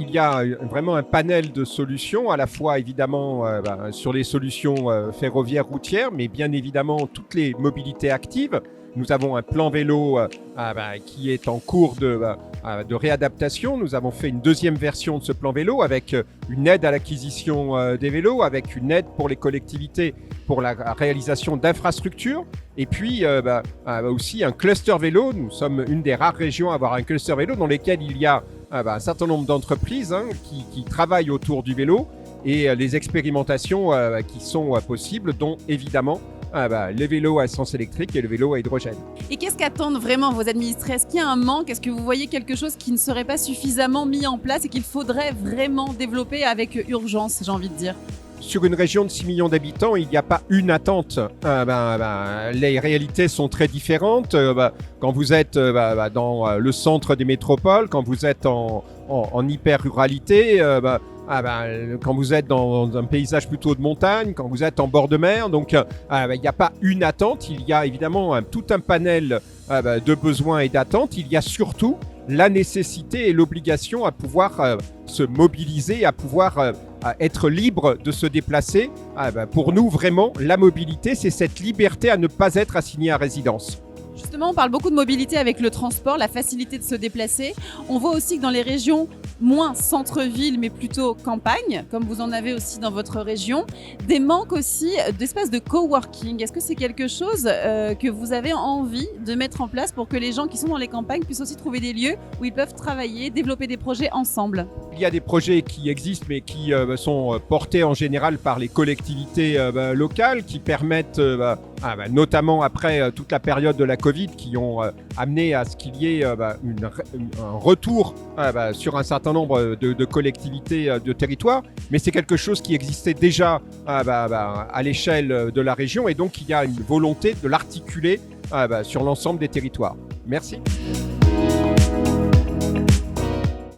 il y a vraiment un panel de solutions, à la fois évidemment sur les solutions ferroviaires, routières, mais bien évidemment toutes les mobilités actives. Nous avons un plan vélo qui est en cours de réadaptation. Nous avons fait une deuxième version de ce plan vélo avec une aide à l'acquisition des vélos, avec une aide pour les collectivités pour la réalisation d'infrastructures. Et puis aussi un cluster vélo. Nous sommes une des rares régions à avoir un cluster vélo dans lesquels il y a un certain nombre d'entreprises qui travaillent autour du vélo et les expérimentations qui sont possibles, dont évidemment les vélos à essence électrique et le vélo à hydrogène. Et qu'est-ce qu'attendent vraiment vos administrés? Est-ce qu'il y a un manque? Est-ce que vous voyez quelque chose qui ne serait pas suffisamment mis en place et qu'il faudrait vraiment développer avec urgence, j'ai envie de dire? Sur une région de 6 millions d'habitants, il n'y a pas une attente. Les réalités sont très différentes. Quand vous êtes dans le centre des métropoles, quand vous êtes en hyper-ruralité, quand vous êtes dans un paysage plutôt de montagne, quand vous êtes en bord de mer. Donc, il n'y a pas une attente. Il y a évidemment tout un panel de besoins et d'attentes. Il y a surtout la nécessité et l'obligation à pouvoir se mobiliser, à pouvoir être libre de se déplacer. Pour nous, vraiment, la mobilité, c'est cette liberté à ne pas être assigné à résidence. Justement, on parle beaucoup de mobilité avec le transport, la facilité de se déplacer. On voit aussi que dans les régions moins centre-ville, mais plutôt campagne, comme vous en avez aussi dans votre région, des manques aussi d'espaces de coworking. Est-ce que c'est quelque chose que vous avez envie de mettre en place pour que les gens qui sont dans les campagnes puissent aussi trouver des lieux où ils peuvent travailler, développer des projets ensemble? Il y a des projets qui existent, mais qui sont portés en général par les collectivités locales, qui permettent, notamment après toute la période de la Covid, qui ont amené à ce qu'il y ait un retour sur un certain nombre de collectivités de territoire. Mais c'est quelque chose qui existait déjà à l'échelle de la région, et donc il y a une volonté de l'articuler sur l'ensemble des territoires. Merci.